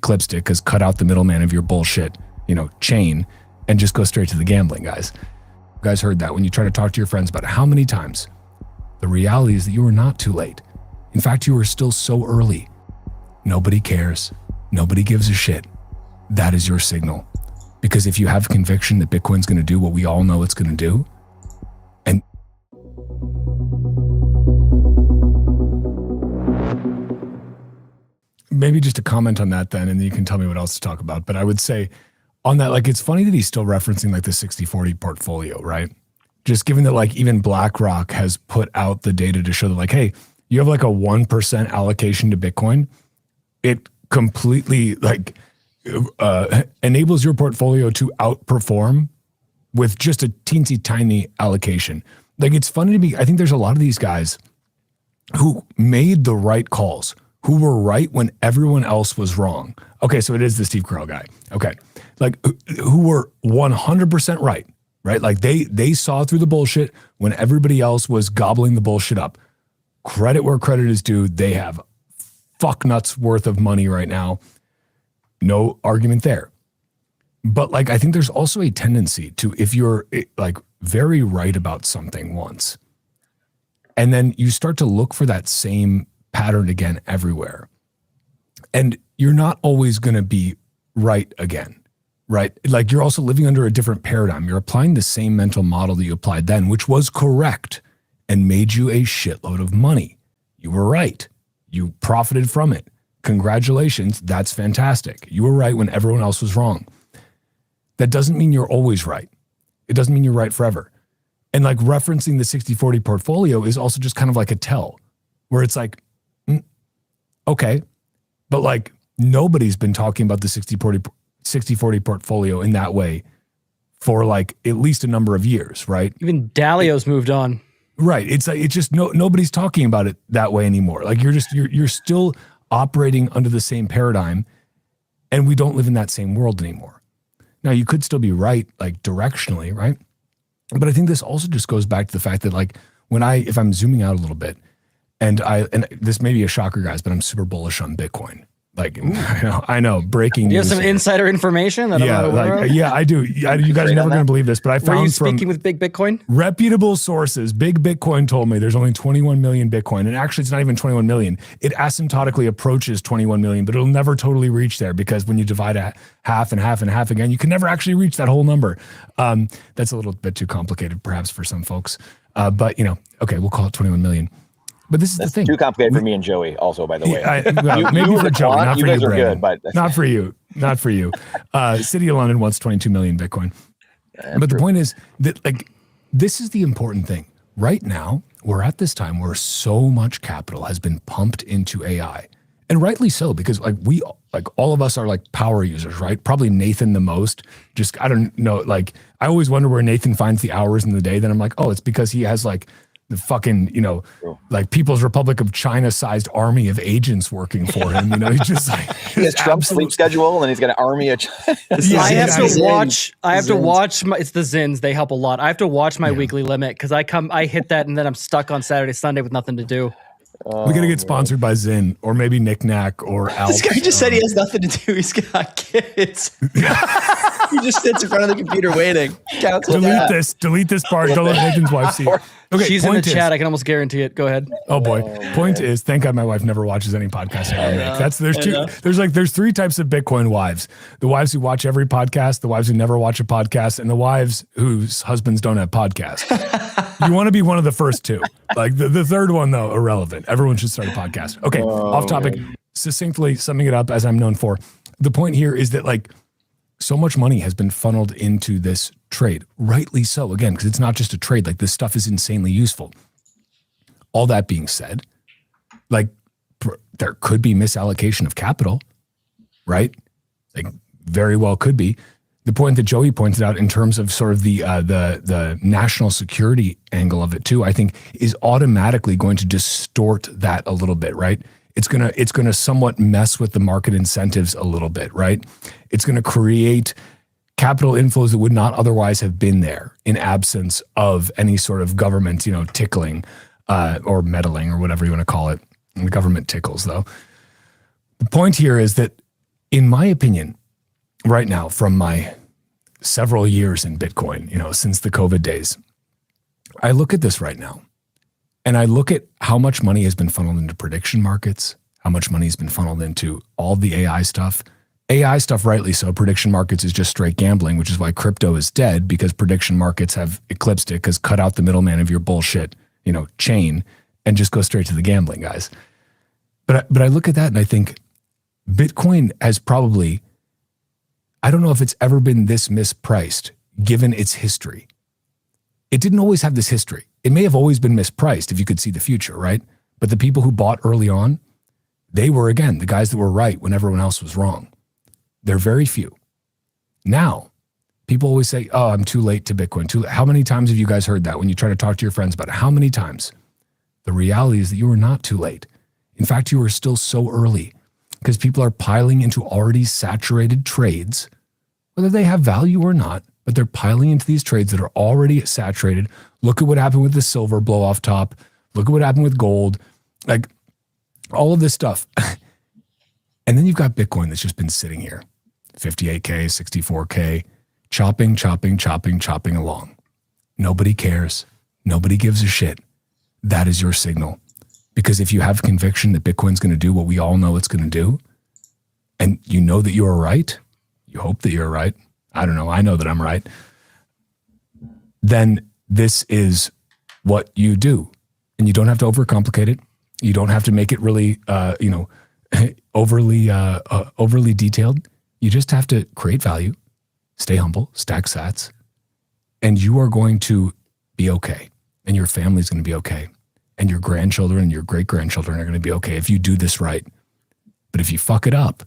eclipsed it because cut out the middleman of your bullshit, chain and just go straight to the gambling, guys. You guys heard that when you try to talk to your friends about it. How many times? The reality is that you are not too late. In fact, you are still so early. Nobody cares. Nobody gives a shit. That is your signal. Because if you have conviction that Bitcoin's going to do what we all know it's going to do, and maybe just a comment on that then, and then you can tell me what else to talk about. But I would say on that, like, it's funny that he's still referencing like the 60-40 portfolio, right? Just given that like even BlackRock has put out the data to show that like, hey, you have like a 1% allocation to Bitcoin. It completely like enables your portfolio to outperform with just a teensy tiny allocation. Like, it's funny to me. I think there's a lot of these guys who made the right calls, who were right when everyone else was wrong. Okay, so it is the Steve Carell guy. Okay, like who were 100% right? Like they saw through the bullshit when everybody else was gobbling the bullshit up. Credit where credit is due. They have fuck nuts worth of money right now. No argument there. But like, I think there's also a tendency to, if you're like very right about something once, and then you start to look for that same pattern again everywhere, and you're not always going to be right again, right? Like, you're also living under a different paradigm. You're applying the same mental model that you applied then, which was correct and made you a shitload of money. You were right. You profited from it. Congratulations. That's fantastic. You were right when everyone else was wrong. That doesn't mean you're always right. It doesn't mean you're right forever. And like, referencing the 60-40 portfolio is also just kind of like a tell, where it's like, okay, but like, nobody's been talking about the 60-40 portfolio in that way for like at least a number of years, right? Even Dalio's moved on. Right. It's like, it's just nobody's talking about it that way anymore. Like, you're still operating under the same paradigm, and we don't live in that same world anymore. Now, you could still be right, like directionally, right? But I think this also just goes back to the fact that like, if I'm zooming out a little bit, and this may be a shocker, guys, but I'm super bullish on Bitcoin. Like, I know, breaking news. You have some insider information that I'm not aware of? Yeah, I do. You guys are never going to believe this, but I found Were you speaking with Big Bitcoin? Reputable sources. Big Bitcoin told me there's only 21 million Bitcoin. And actually, it's not even 21 million. It asymptotically approaches 21 million, but it'll never totally reach there, because when you divide a half and half and half again, you can never actually reach that whole number. That's a little bit too complicated, perhaps, for some folks. But, okay, we'll call it 21 million. But this is the thing. Too complicated for me and Joey, also, by the way. Maybe for Joey, not for you, Brandon. Good, but not for you. Not for you. City of London wants 22 million Bitcoin. But the point is that, like, this is the important thing. Right now, we're at this time where so much capital has been pumped into AI. And rightly so, because all of us are like power users, right? Probably Nathan the most. Just, I don't know, like, I always wonder where Nathan finds the hours in the day. Then I'm like, oh, it's because he has like the fucking, like People's Republic of China sized army of agents working for him. He's just like, he has Trump's sleep schedule, and he's got an army of China. I have to watch it's the Zins. They help a lot. I have to watch my weekly limit, because I hit that, and then I'm stuck on Saturday, Sunday with nothing to do. We got to get sponsored by Zin, or maybe Knick Knack, or Alp. This guy just said he has nothing to do. He's got kids. He just sits in front of the computer waiting. Delete this part. Don't let Nathan's wife see it. Okay, she's in the chat. I can almost guarantee it. Go ahead. Oh boy. Point is, thank God my wife never watches any podcast I make. There's three types of Bitcoin wives: the wives who watch every podcast, the wives who never watch a podcast, and the wives whose husbands don't have podcasts. You want to be one of the first two. Like the third one, though, irrelevant. Everyone should start a podcast. Okay, off topic. Succinctly summing it up, as I'm known for, the point here is that like, so much money has been funneled into this trade, rightly so, again, because it's not just a trade. Like, this stuff is insanely useful. All that being said, like, there could be misallocation of capital, right? Like, very well could be. The point that Joey pointed out in terms of sort of the national security angle of it too, I think, is automatically going to distort that a little bit, right? It's gonna somewhat mess with the market incentives a little bit, right? It's gonna create capital inflows that would not otherwise have been there in absence of any sort of government, tickling or meddling or whatever you want to call it. And the government tickles, though. The point here is that In my opinion, right now, from my several years in Bitcoin, since the COVID days, I look at this right now and I look at how much money has been funneled into prediction markets, how much money has been funneled into all the AI stuff. AI stuff, rightly so. Prediction markets is just straight gambling, which is why crypto is dead, because prediction markets have eclipsed it, because cut out the middleman of your bullshit, chain and just go straight to the gambling, guys. But I look at that and I think Bitcoin has probably, I don't know if it's ever been this mispriced given its history. It didn't always have this history. It may have always been mispriced if you could see the future, right? But the people who bought early on, they were, again, the guys that were right when everyone else was wrong. They're very few. Now, people always say, oh, I'm too late to Bitcoin. How many times have you guys heard that when you try to talk to your friends about it? How many times? The reality is that you are not too late. In fact, you are still so early because people are piling into already saturated trades, whether they have value or not, but they're piling into these trades that are already saturated. Look at what happened with the silver blow off top. Look at what happened with gold, like all of this stuff. And then you've got Bitcoin that's just been sitting here, 58K, 64K, chopping along. Nobody cares. Nobody gives a shit. That is your signal. Because if you have conviction that Bitcoin's going to do what we all know it's going to do, and you know that you're right, you hope that you're right, I don't know, I know that I'm right, then this is what you do. And you don't have to overcomplicate it. You don't have to make it really, overly detailed. You just have to create value, stay humble, stack sats, and you are going to be okay. And your family's going to be okay. And your grandchildren and your great-grandchildren are going to be okay if you do this right. But if you fuck it up,